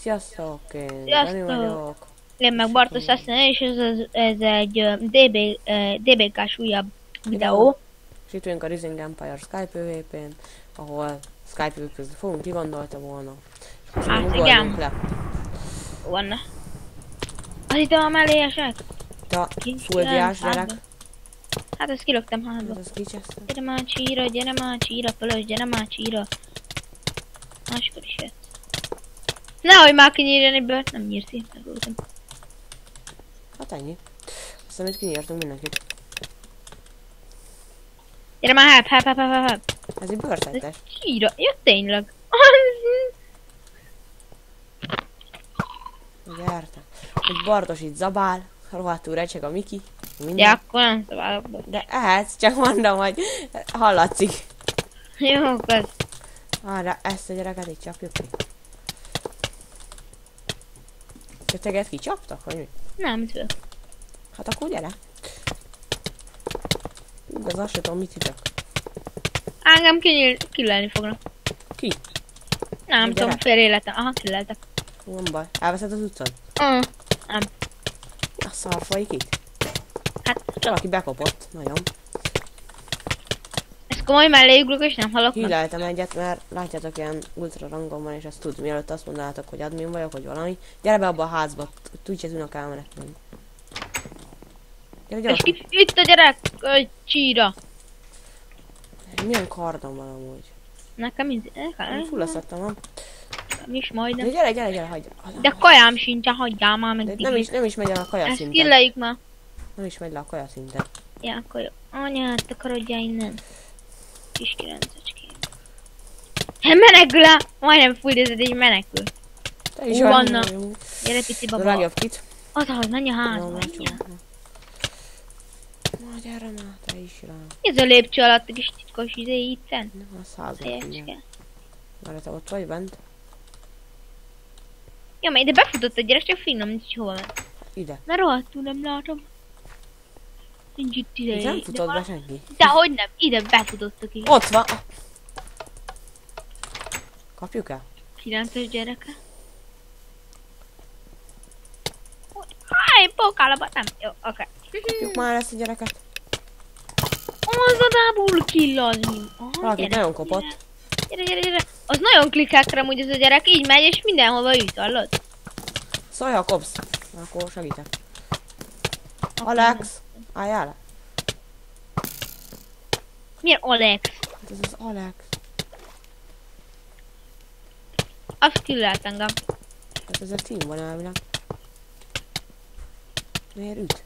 Sziasztok, én Dani Sziasztok! vagyok. Én meg Bartosz Eszene, és ez egy DBK-s újabb videó. És itt vagyunk a Rising Empire Skype PvP-n, ahol Skype PvP-zni fogunk, ki gondolta volna. És most Hát ugorjunk igen. le. Van. Az itt a mellé esek? Te a full diás gyerek. Hát ezt kilöktem hátba. Ez az kicsesztem. Gyere már csíra, pölös, gyere már csíra. Máskor is jött. Nehogy már kinyírjon egy bört, nem nyírsz így, megöltem. Hát ennyi. Aztán itt kinyírtunk mindenkit. Gyere már, help. Ez egy bőrszentes. Csíra, ja tényleg. Gyertek. Egy Bartos itt zabál. Rohadtul recseg a Miki. Minden. Ja, akkor nem szabálok be. De ehetsz, csak mondom, hogy hallatszik. Jó, az. Arra ezt a gyereket így csapjuk ki. Köteget kicsaptak, vagy mi? Nem, tudok. Hát akkor gyere. Igaz, azt sem tudom, mit hiszek. Engem kilelni fognak. Ki? Nem Gyere. tudom, fél életem. Aha, kileltek. Nem baj. Elveszed az utcán? Nem. A szar folyik itt. Hát, Valaki bekopott. Nagyon. ez komoly melléjüklök, és nem halok meg. Híleltem egyet, mert látjátok, ilyen ultra rangom van, és ezt tud, mielőtt azt mondanátok, hogy admin vagyok, hogy valami. Gyere be abba a házba, tudja, tudnak elmenekülni. Gyere, És gyere. itt a gyerek, csíra. Milyen kardom van amúgy? Nekem Fullaszattam van. is De majdnem. gyere, hagyj. De kajám sincsen, hagyjál már meg. De nem is megy el a kaja Ezt szinten. killeljük már. Nem is megy le a kaja szinten. Ja, akkor jó. Anyát, takarodjál innen. Kis kirencecském. Menekül el! Majdnem fullized, így menekül. Te is Vanna. Gyere, pici baba. Rágjabb kit. Az, menj a házba, Jó, menj a. Na gyere már, te is rá. Ez a lépcső alatt a kis titkos itt szent. Na, a százat Helyecske. mindjárt. Már te ott vagy bent? Ja, mert ide befutott a gyerek, csak fingom, nincs hova ment. Ide. Mert rohadtul nem látom. Nincs itt ide. Itt nem futott be senki. Dehogy nem, ide befutottak így. Ott van! Kapjuk el? 9-es gyereke. Háj, pókállapot, nem. Jó, oké. Kapjuk már ezt a gyereket. Az a dábul killazni. Valaki nagyon kopott. Gyere. Az nagyon klikkelkre amúgy ez a gyerek, így megy és mindenhova üt, hallod? Szólj, ha kopsz. Akkor segítek. Alex! Álljál le. Milyen Alex? Hát ez az Alex. Azt killelt engem. Hát ez a team van elvileg. Miért üt?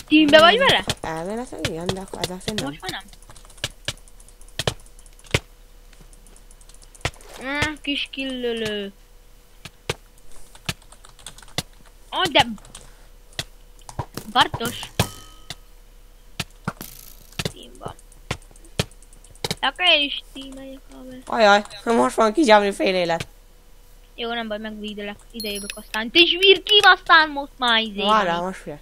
Teambe vagy vele? Elméletleg igen, de akkor ezek szerint nem. Most már nem. Kis killölő. De... Bartos. Teamba. Akkor én is teameljek haver. Ajaj, most van kizsámni fél élet. Jó, nem baj, megvédelek. Ide jövök aztán. Te is vír ki, aztán most már izé. Várjál, most figyelj.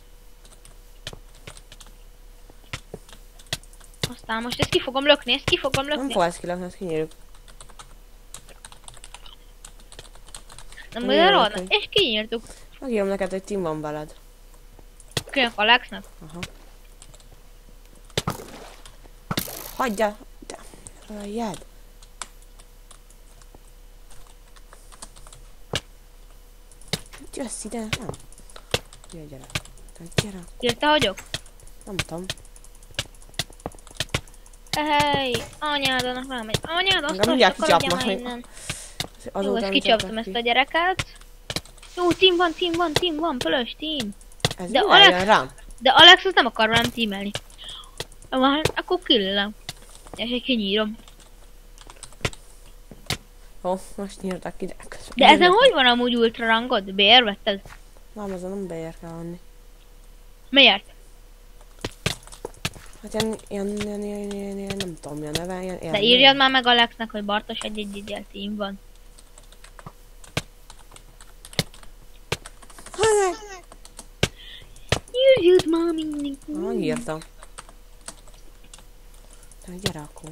Aztán most ezt ki fogom lökni, Nem fog ezt kilökni, ezt kinyírjuk. Nem Kinyírjuk, olyan rossz. hogy- És kinyírtuk. Megírom neked, hogy team van veled. Kinek Alexnek? Aha. Hagyja! De... Jed! Jössz ide, nem? Gyere. Gyere. Érte hagyok? Nem tudom. Hely, anyádanak nem megy. Anyád, azt Engem mindjárt akarodja kicsapnak már még. innen. Jó, Azóta, ezt amit kicsaptam adtak ezt ki. a gyereket. Jó, team van, pölös team. Ez De mi Alex- jön rám? De Alex az nem akar velem teamelni. Akkor killelem. És egy kinyírom. Ó, most nyírtak ide. De ezen hogy van amúgy ultra rangod? BR vetted? Nem, ezen nem beér kell venni. Miért? Hát ilyen, nem tudom mi a neve, ilyen... De írjad már meg Alexnek, hogy Bartos egy team van. Írjad már mindenki. Megírtam. De gyere akkor.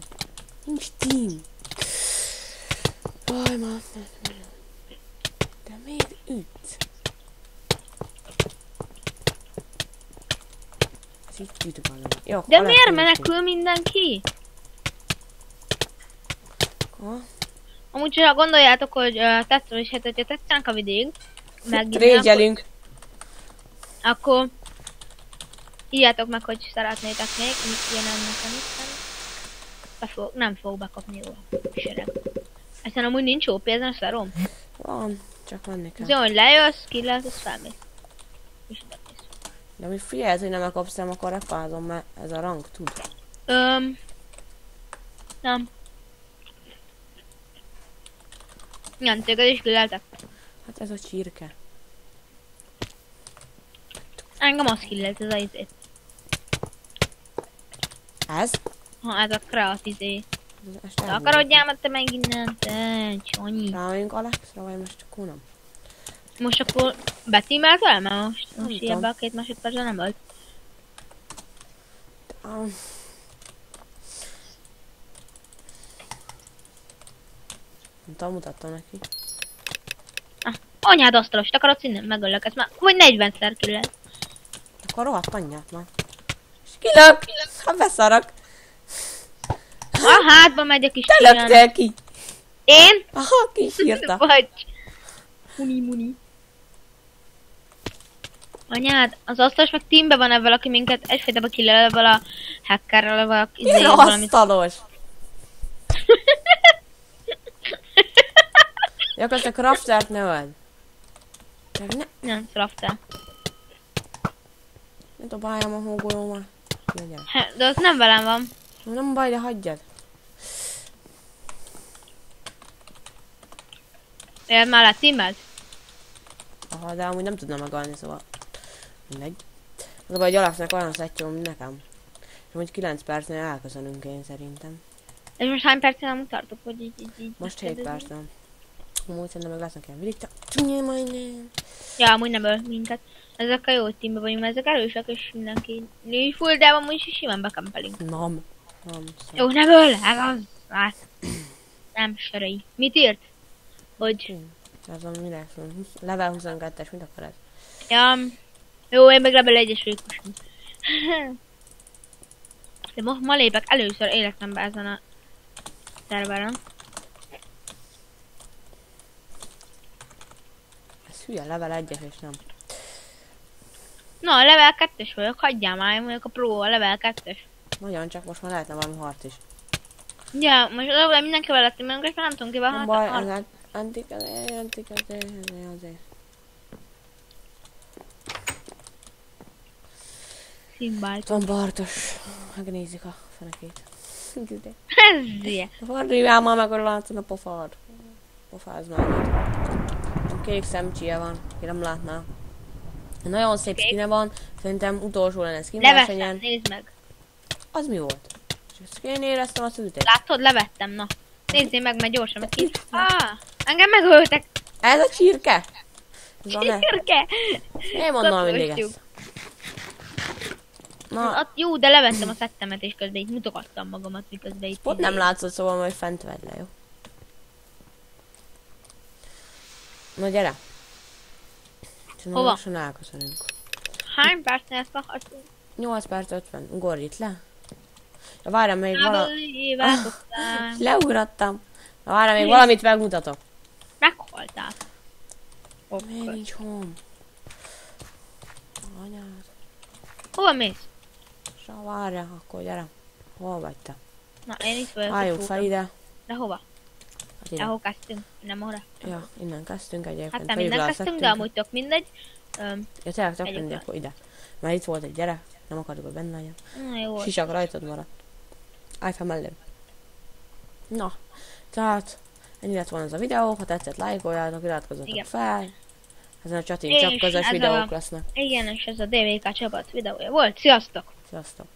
Nincs team. Aj, már. De miért ütsz? Ez itt ütök valami. Jó, De akkor miért lehet, menekül mindenki? hogy- Amúgy, ha gondoljátok, hogy tetszem, és hát, hogyha tetszenek a videók, Régyelünk. akkor írjátok meg, hogy szeretnétek még, mit ilyen nekem is. Nem fog bekapni róla. Sereg. Aztán amúgy nincs OP ezen a szarom. Van, csak menni kell. Az olyan, hogy lejössz, kilelsz, az felmész. És ide mész. De mi figyelj, hogy nem megkapszem, akkor repázom, mert ez a rang tud. Nem. Nem, téged is kileltek. Hát ez a csirke. Engem az kilelt, ez a izé. Ez? Ha ez a kreatizé. Ez Te akarodjál, mert te meg innen, te csonyi. Rámegyünk Alexra, vagy most csak nem? Most akkor betímelt el? Mert most Nem ilyen tudom. be a 2 másodpercben nem volt. Ah. Nem tudom, mutattam neki. Anyád asztalos, te akarodsz innen, megöllek, ezt már vagy 40-szer kilelt. Akkor rohadt anyját már. És kilök! Ha beszarak! A hátba megy a kis Te tyrann. löktél ki! Én? Aha, kisírta. Vagy. Muni. Anyád, az asztalos meg teambe van ebben, aki minket egyfajtában kilel ebben a hackerrel, vagy Ilyen valamit. asztalos! Ja, akkor te craftert neved. Meg Nem, szraftál. ne dobáljam a hógolyómat. Legyen. De az nem velem van. Nem baj, de hagyjad. Én már lett teamelt? Aha, de amúgy nem tudna megalni, szóval... Mindegy. Az a baj, hogy Alexnek olyan szettjó, mint nekem. És amúgy 9 percnél elköszönünk én szerintem. És most hány percen nem tartok, hogy így. Most 7 percen. Amúgy szerintem meg lesznek ilyen vidík. Csúnyé majdnem. Ja, amúgy nem öl minket. Ezek a jó teamben vagyunk, mert ezek erősek, és mindenki... Így full, de amúgy is simán bekempelünk. Nem. Nem. Jó, nem öl, ez az. Hát. Nem, serei. Mit írt? Hogy... Ez a mi lesz? Level 22-es, mit akar ez? Ja, jó, én meg level 1-es vagyok most. De ma lépek először életemben ezen a szerveren. Ez hülye, level 1-es és nem. Na, level 2-es vagyok, hagyjál már, én vagyok a pro, a level 2-es. Nagyon, csak most már lehetne valami harc is. Ja, most level mindenkivel lettem, és már nem tudom kivel Nem baj, ez antik azért. Színbált. Van Bartos. Megnézik a fenekét. Ez ilyen. Fordulj már meg, látszon a pofád. Pofázd már. Kék szemcsie van, ki nem látná. Nagyon szép skine van, szerintem utolsó lenne skin Levettem, versenyen. nézd meg. Az mi volt? Csak én éreztem a szűtést. Látod, levettem, na. Nézzél meg, mert gyorsan meg ki. Engem megöltek. Ez a csirke? Ez a ne. Csirke. Én mondom mindig Kattoljuk. ezt. Na, Jó, de levettem a szettemet, és közben itt mutogattam magamat, miközben itt... ott nem látszott, szóval majd fent vedd le, jó? Na gyere. Szerintem Hova? lassan elköszönünk. Hány percnél ezt akartunk? 8 perc 50. Ugorj itt le. Ja, várjál, még valami... Változtál. Leugrattam. Na, várjál, még valamit megmutatok. Meghaltál. Miért nincs home? Anyád. Hova mész? Sa, várjál, akkor gyere. Hol vagy te? Na, én itt vagyok. Álljunk itt fel voltam. ide. De hova? Hát ide. Ahol kezdtünk? Nem arra? Ja, innen kezdtünk egyébként. Hát nem Vegyük le innen a kezdtünk, de szettünket. amúgy tök mindegy. Ja, tényleg tök Megyünk mindegy, le. akkor ide. Mert itt volt egy gyerek, nem akartuk, hogy benne legyen. Na jó. Sisak rajtad maradt. Állj fel mellém. Na, tehát ennyi lett volna ez a videó, ha tetszett, lájkoljátok, iratkozzatok Igen. fel. Ezen a csatin És csak közös ez videók a- lesznek. Igen, és ez a DVK csapat videója volt. Sziasztok! Sziasztok!